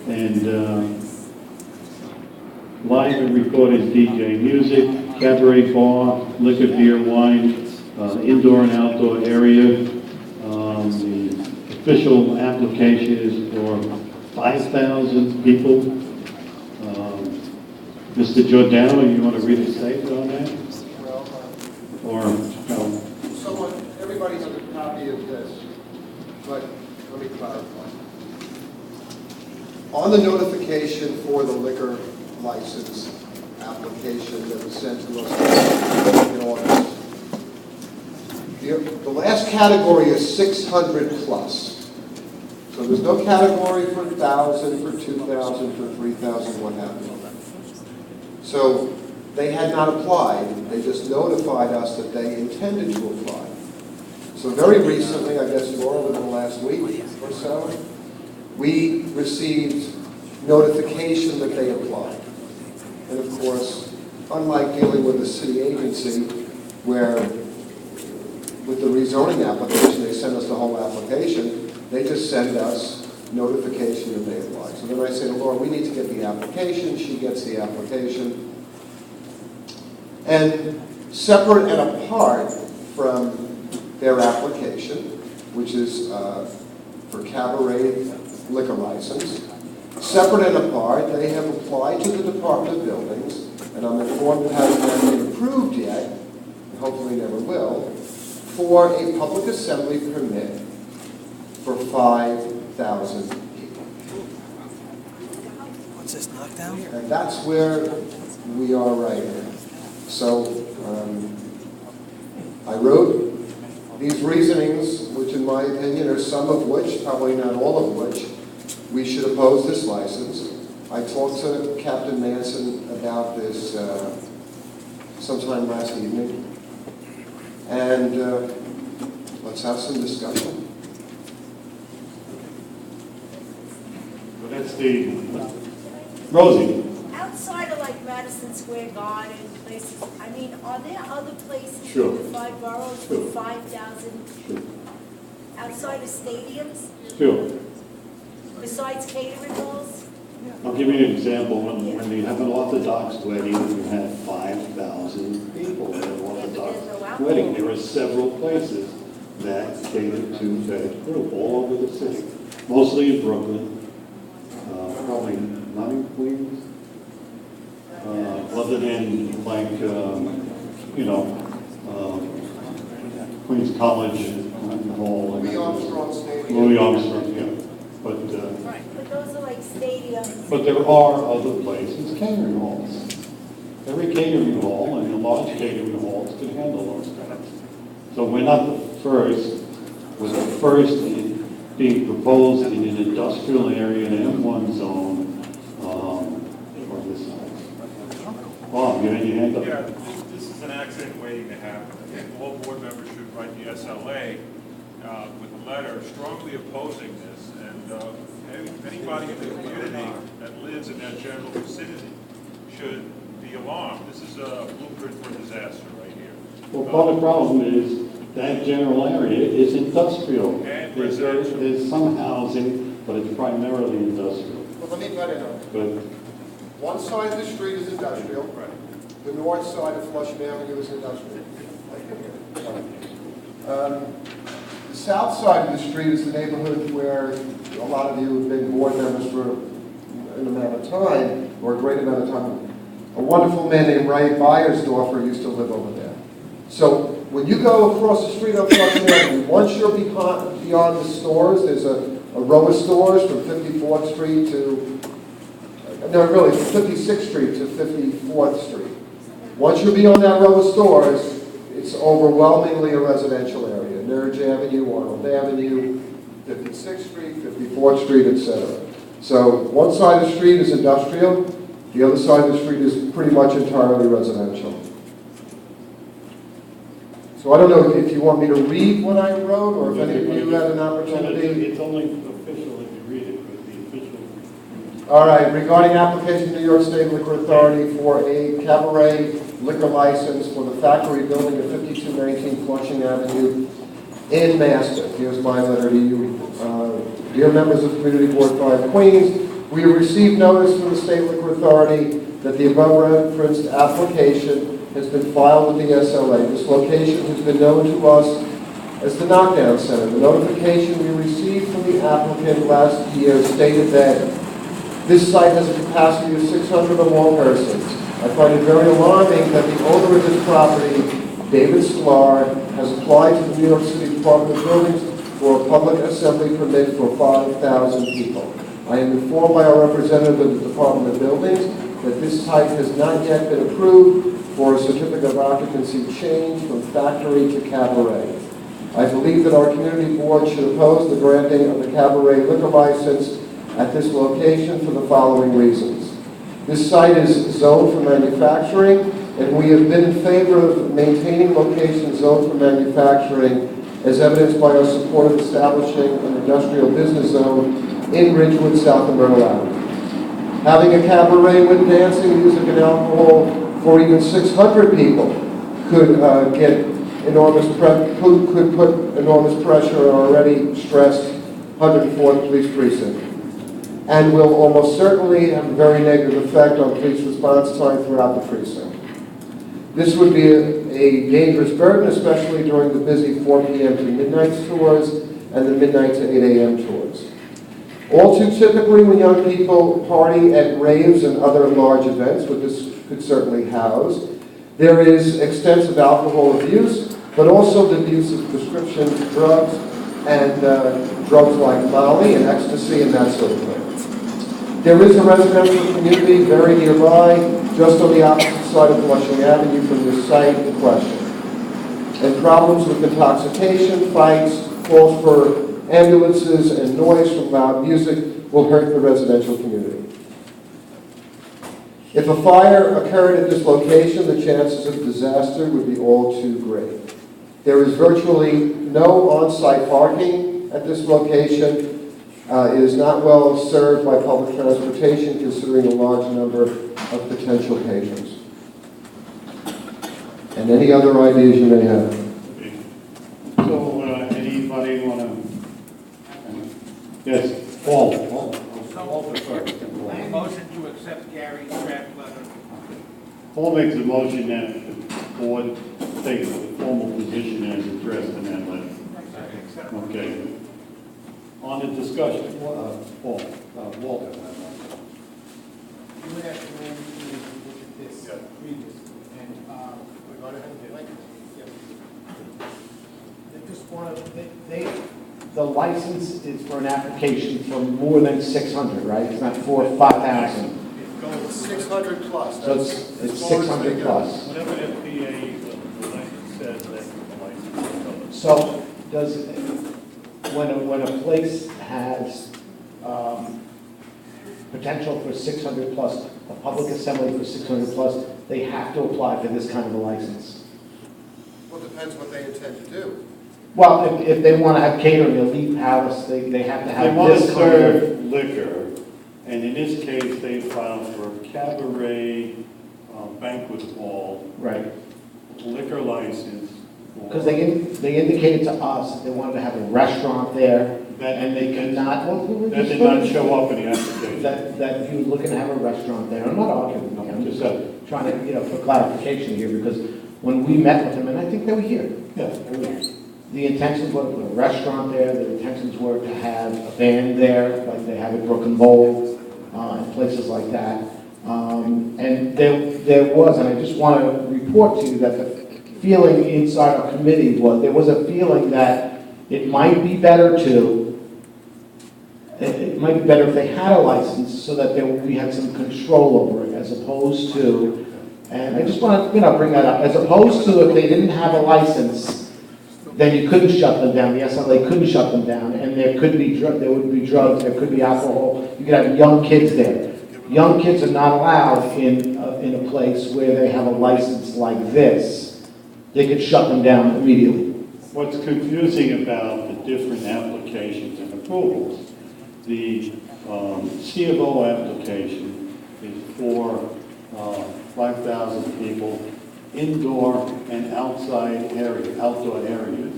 and live and recorded DJ music, cabaret bar, liquor, beer, wine, indoor and outdoor area. The official application is for 5,000 people. Mr. Giordano, you want to read a statement on that? Or no? Everybody has a copy of this, but let me clarify. On the notification for the liquor license application that was sent to us in August, the last category is 600 plus. So there's no category for 1,000, for 2,000, for 3,000, what have you. So they had not applied. They just notified us that they intended to apply. So very recently, I guess more within the last week or so, we received notification that they applied. And of course, unlike dealing with a city agency where with the rezoning application, they send us the whole application, they just send us notification that they applied. So then I say to Laura, we need to get the application. She gets the application. And separate and apart from their application, which is for cabaret liquor license, separate and apart, they have applied to the Department of Buildings, and I'm informed it hasn't been approved yet, and hopefully never will, for a public assembly permit for 5,000 people. What's this, Knockdown? And that's where we are right now. So I wrote these reasonings, which in my opinion are some of which, probably not all of which, we should oppose this license. I talked to Captain Manson about this sometime last evening. And let's have some discussion. Well, that's the Rosie. Outside of like Madison Square Garden, places, I mean, are there other places Sure. in the 5 boroughs Sure. with 5,000 Sure. outside of stadiums, Sure. besides catering halls? I'll give you an example. When you have an Orthodox wedding, you have 5,000 people at an Orthodox wedding. There are several places that cater to that group all over the city, mostly in Brooklyn, probably not in Queens, other than like, Queens College Hall. Louis Armstrong Stadium. Louis Armstrong, yeah. But, But those are like stadiums. but there are other places, catering halls. Every catering hall and the large catering halls can handle those things. So we're not the first. We're the first in being proposed in an industrial area, an M1 zone, for this size. Bob, you had your hand up. Yeah, this is an accident waiting to happen. I think all board members should write the SLA with a letter strongly opposing this, and anybody in the community that lives in that general vicinity should be alarmed. This is a blueprint for disaster right here. Well, part of the problem is that general area is industrial. And There's residential. some housing, but it's primarily industrial. Well, let me cut in on it. But One side of the street is industrial. Right. The north side of Flushing Avenue is industrial. The south side of the street is the neighborhood where a lot of you have been board members for an amount of time, or a great amount of time. A wonderful man named Ray Beiersdorfer used to live over there. So when you go across the street on Flushing Avenue, once you're beyond the stores, there's a row of stores from 54th Street to, no, really, from 56th Street to 54th Street. Once you're beyond that row of stores, it's overwhelmingly a residential area. Nerge Avenue, Arnold Avenue, 56th Street, 54th Street, etc. So one side of the street is industrial, the other side of the street is pretty much entirely residential. So I don't know if you want me to read what I wrote, or if any of you had an opportunity. it's only official if you read it, but the official. All right, regarding application to New York State Liquor Authority for a cabaret liquor license for the factory building at 5219 Flushing Avenue in Mastiff. Here's my letter to you. Dear members of Community Board 5 Queens, We have received notice from the State Liquor Authority that the above-referenced application has been filed with the SLA. This location has been known to us as the Knockdown Center. The notification we received from the applicant last year stated that this site has a capacity of 600 or more persons. I find it very alarming that the owner of this property, David Sklar, has applied to the New York City Department of Buildings for a public assembly permit for 5,000 people. I am informed by our representative of the Department of Buildings that this site has not yet been approved for a certificate of occupancy change from factory to cabaret. I believe that our community board should oppose the granting of the cabaret liquor license at this location for the following reasons. This site is zoned for manufacturing, and we have been in favor of maintaining locations zoned for manufacturing as evidenced by our support of establishing an industrial business zone in Ridgewood, south of Myrtle Avenue. Having a cabaret with dancing, music, and alcohol for even 600 people could put enormous pressure on our already stressed 104th Police Precinct, and will almost certainly have a very negative effect on police response time throughout the precinct. This would be a dangerous burden, especially during the busy 4 p.m. to midnight tours and the midnight to 8 a.m. tours. All too typically, when young people party at raves and other large events, which this could certainly house, there is extensive alcohol abuse, but also the use of prescription drugs and drugs like Molly and ecstasy and that sort of thing. There is a residential community very nearby, just on the opposite side of Flushing Avenue from the site in question. And problems with intoxication, fights, calls for ambulances, and noise from loud music will hurt the residential community. If a fire occurred at this location, the chances of disaster would be all too great. There is virtually no on-site parking at this location. It is not well served by public transportation, considering a large number of potential patrons. And any other ideas you may have? So, anybody want to? Yes, Paul. Motion to accept Gary's draft letter. Paul makes a motion that the board takes the formal position as addressed in that letter. Okay. On the discussion, Paul, Walter. You would have to look at this previous, and we're going to have to like, they just want to, The license is for an application for more than 600, right? It's not for 5,000. It's 600 plus. So it's 600 plus. Whatever the PA, the license says, that's what the license is. So does, when a place has potential for 600 plus, a public assembly for 600 plus, they have to apply for this kind of a license? Well, it depends what they intend to do. Well, if they want to have catering, elite palace, they have to They have want to this kind of... serve liquor, and in this case, they filed for a cabaret banquet hall Right. liquor license. Because they indicated to us that they wanted to have a restaurant there, That- and they could not, well, we were That just did not looking- show up in the application. that he was looking to have a restaurant there. I'm not arguing with you, I'm just trying to, for clarification here, because when we met with them, and I think they were here, Yeah. the intentions were to put a restaurant there, the intentions were to have a band there, like they have at Brook and Bowl, and places like that. And there was, and I just want to report to you that the feeling inside our committee was, there was a feeling that it might be better it might be better if they had a license so that we had some control over it, as opposed to, and I just want to, bring that up, as opposed to if they didn't have a license, then you couldn't shut them down. The SLA couldn't shut them down, and there would be drugs, there could be alcohol. You could have young kids there. Young kids are not allowed in a place where they have a license like this. They could shut them down immediately. What's confusing about the different applications and approvals, the C of O application is for 5,000 people, indoor and outdoor areas.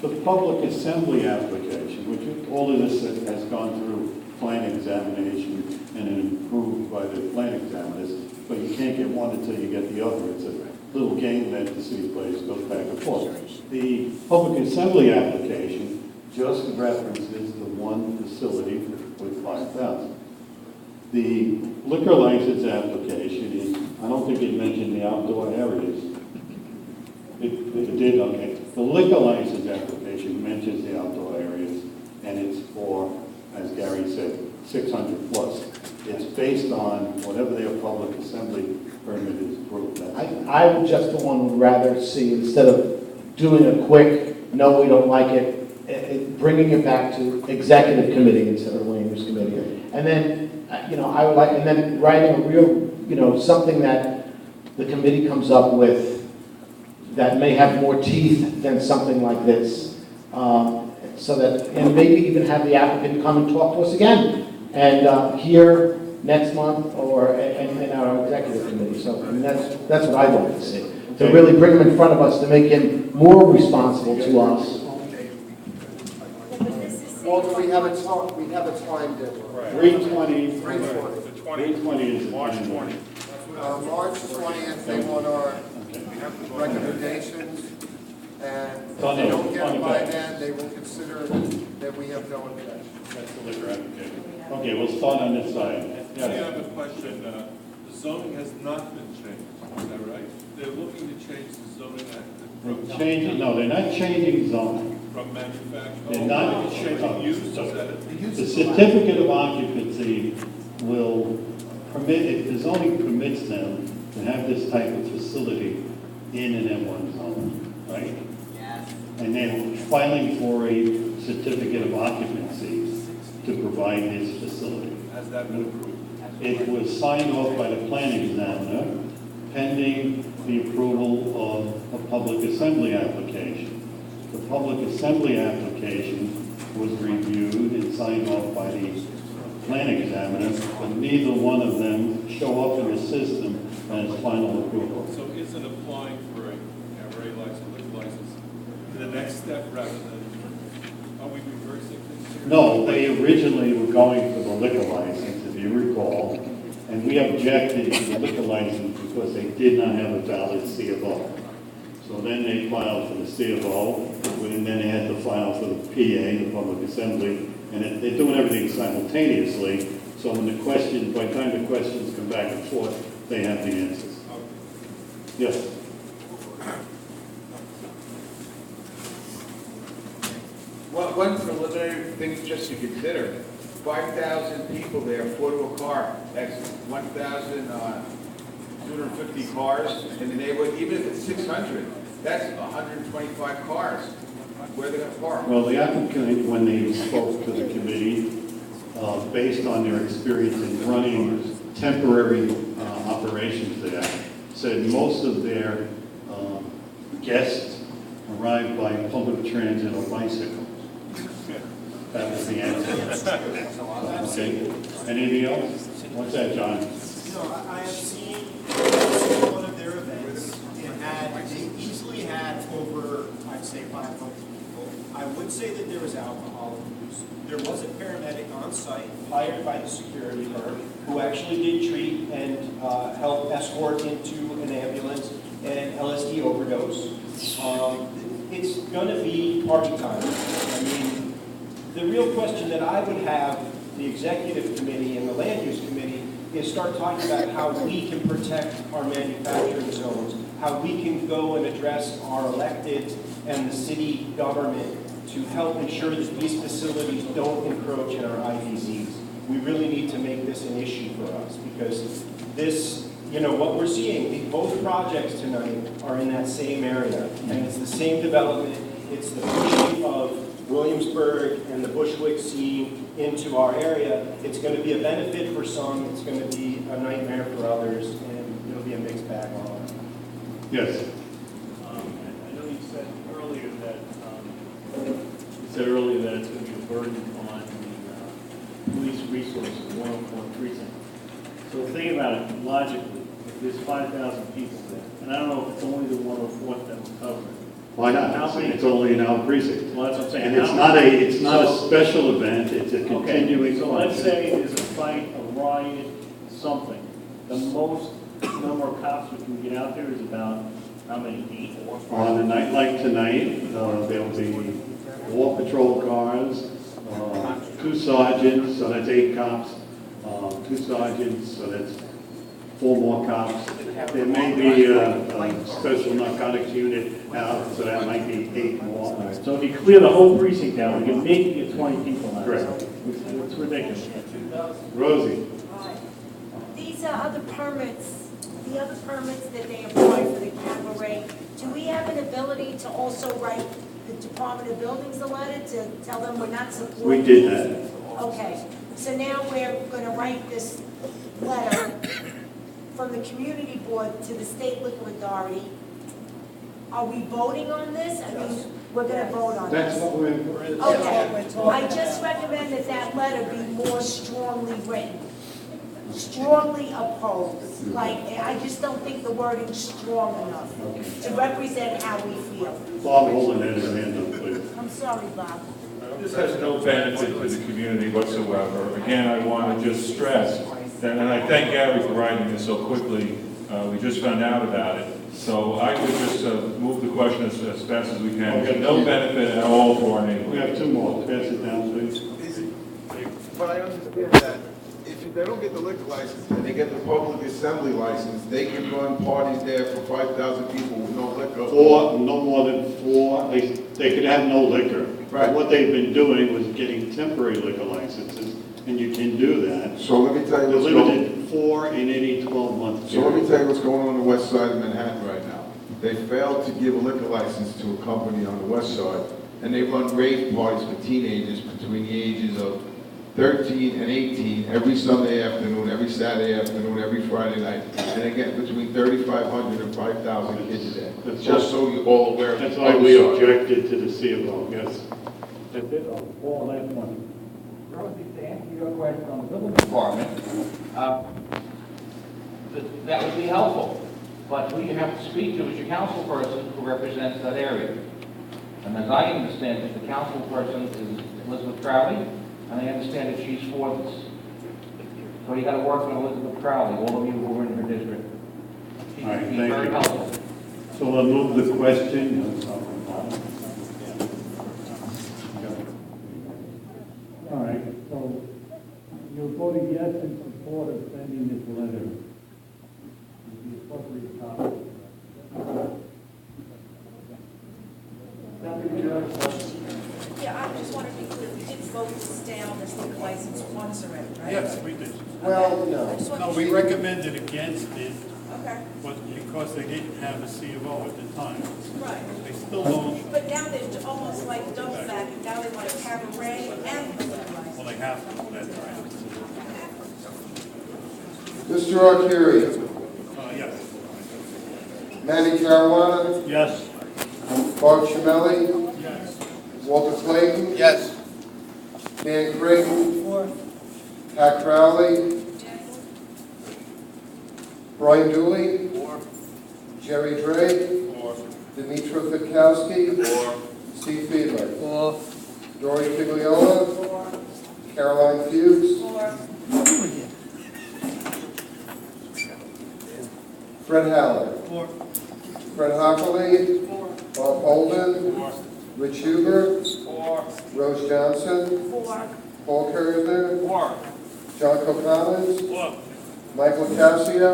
The public assembly application, which all of this has gone through planning, examination and improved by the plan examiners, but you can't get one until you get the other. It's a little game that the city plays, goes back and forth. The public assembly application just references the one facility with 5,000. The liquor license application is, I don't think it mentioned the outdoor areas. It did, okay. The liquor license application mentions the outdoor areas, and it's for, as Gary said, 600 plus. It's based on whatever their public assembly permit is approved. I would just the one would rather see, instead of doing a quick, no, we don't like it, bringing it back to executive committee instead of land use committee. And then, I would like, and then writing a real, something that the committee comes up with that may have more teeth than something like this. So that, and maybe even have the applicant come and talk to us again, and here next month, or in our executive committee. So, I mean, that's what I'd like to see, to really bring him in front of us, to make him more responsible to us. Well, we have a time deadline. 320. 320. The 320 is March 20. March 20th, they want our recommendations, and if they don't get it by then, they will consider that we have no objection. That's the liquor application. Okay, we'll start on this side. I have a question. The zoning has not been changed, is that right? They're looking to change the zoning They're not changing zoning. from manufacturing. They're not Changing use, is that The certificate of occupancy will permit, if the zoning permits them to have this type of facility in an M1 zone, right? Yes. And then filing for a certificate of occupancy to provide this facility. Has that been approved? It was signed off by the planning examiner pending the approval of a public assembly application. The public assembly application was reviewed and signed off by the planning examiner, but neither one of them show up in the system as final approval. So isn't applying for a cabaret license, liquor license, the next step rather than, are we reversing things? No, they originally were going for the liquor license, if you recall, and we objected to the liquor license because they did not have a valid C of O. So then they filed for the C of O, and then they had to file for the PA, the Public Assembly, and they're doing everything simultaneously, so when the questions, by the time the questions come back and forth, they have the answers. Yes? One preliminary thing just to consider, 5,000 people there, 4 to a car, that's 1,250 cars in the neighborhood, even if it's 600, that's 125 cars. Where are they going to park? Well, the applicant, when they spoke to the committee, based on their experience in running temporary operations there, said most of their guests arrived by public transit or bicycle. That was the answer. Okay. Anything else? What's that, John? No, I have seen one of their events. They easily had over, I'd say, 500 people. I would say that there was alcohol abuse. There was a paramedic on site hired by the security firm who actually did treat and help escort into an ambulance an LSD overdose. It's going to be party time. I mean, the real question that I would have the executive committee and the land use committee is start talking about how we can protect our manufacturing zones, how we can go and address our elected and the city government to help ensure that these facilities don't encroach in our IVZs. We really need to make this an issue for us because this, what we're seeing, both projects tonight are in that same area and it's the same development. It's the pushing of Williamsburg and the Bushwick scene into our area. It's going to be a benefit for some, it's going to be a nightmare for others, and it'll be a mixed bag all around. Yes. I know you said earlier that it's going to be a burden on the police resources, the 104 precinct. So think about it logically. If there's 5,000 people there, and I don't know if it's only the 104th that will cover it. Why not? It's only in our precinct. Well, that's what I'm saying. And it's not a special event, it's a continuing. So let's say there's a fight, a riot, something. The most number of cops we can get out there is about, how many, 8? On a night like tonight, there'll be 4 patrol cars, 2 sergeants, so that's 8 cops, 2 sergeants, so that's 4 more cops. There may be a special narcotics unit out, so that might be 8 more. So if you clear the whole precinct out, we can maybe get 20 people out. Correct. It's ridiculous. Rosie? These are other permits, the other permits that they apply for the cabaret, do we have an ability to also write the Department of Buildings a letter to tell them we're not supporting? We did that. Okay, so now we're gonna write this letter from the community board to the state liquor authority. Are we voting on this? I mean, we're gonna vote on That's this. what we're. Okay, I just recommend that that letter be more strongly written. Strongly opposed, like, I just don't think the wording's strong enough to represent how we feel. Bob holding that in his hand up, please. I'm sorry, Bob. This has no benefit to the community whatsoever. Again, I want to just stress, that, and I thank Gary for writing this so quickly. We just found out about it. So I would just move the question as fast as we can. There's no benefit at all for our We neighborhood. have 2 more. Pass it down, please. But I understand that if they don't get the liquor license and they get the public assembly license, they can run parties there for 5,000 people with no liquor. 4, no more than 4, they could have no liquor. Right. What they've been doing was getting temporary liquor licenses, and you can do that. So let me tell you They're what's going limited 4 in any 12-month So let me period. tell you what's going on the west side of Manhattan right now. They failed to give a liquor license to a company on the west side, and they run rave parties for teenagers between the ages of 13 and 18 every Sunday afternoon, every Saturday afternoon, every Friday night. And they get between 3,500 and 5,000 kids a day. That's Just so you're all aware. That's why we objected to the C of O, yes. That's it, all last one. Rosie, to answer your question on the building department, that would be helpful. But who you have to speak to is your council person who represents that area. And as I understand it, the council person is Elizabeth Crowley, and I understand that she's for this. So you got to work with Elizabeth Crowley, all of you who are in her district. She's All right, thank very you. helpful. So I'll move the question. All right, so you're voting yes in support of sending this letter. The appropriate topic. Yeah, I just want to be clear, we did vote to stay on this liquor license once already, right? Yes, we did. Well, I no. just want No, to- we recommended against it, Okay, but because they didn't have a C of O at the time. right. They still don't, But now they're almost like double back, now they want a cabaret and a liquor well, license. they have to, that's right. Mr. Arcuri, Yes. Manny Caruana, Yes. Bart Chimelli, Yes. Walter Clayton, Yes. Dan Creighton, Pat Crowley, Brian Dooley, Jerry Drake, Dimitra Fikowski, Steve Fiedler, Dory Figliola, Caroline Fuchs, Fred Haller, Fred Hockley, Bob Holden, Rich Huber, Rose Johnson, Paul Kersner, John Coconis, Michael Cassio,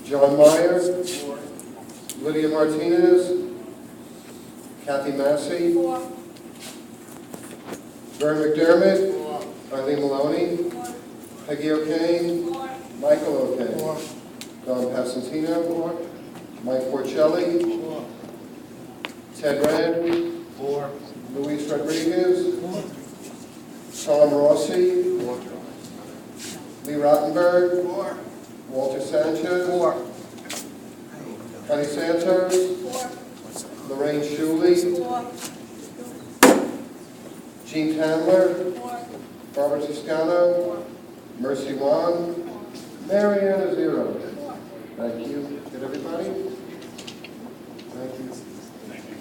John Meyer, Lydia Martinez, Kathy Massey, Vern McDermott, Eileen Maloney, Peggy O'Kane, Michael O'Kane, Don Passantino, Mike Porcelli, Ted Rand, Luis Rodriguez, Tom Rossi, Lee Rottenberg, Walter Sanchez, Connie Santos, Lorraine Shuley, Jean Tandler, Barbara Toscano, Mercy Wong, Mariana Zero. Thank you. Did everybody? Thank you.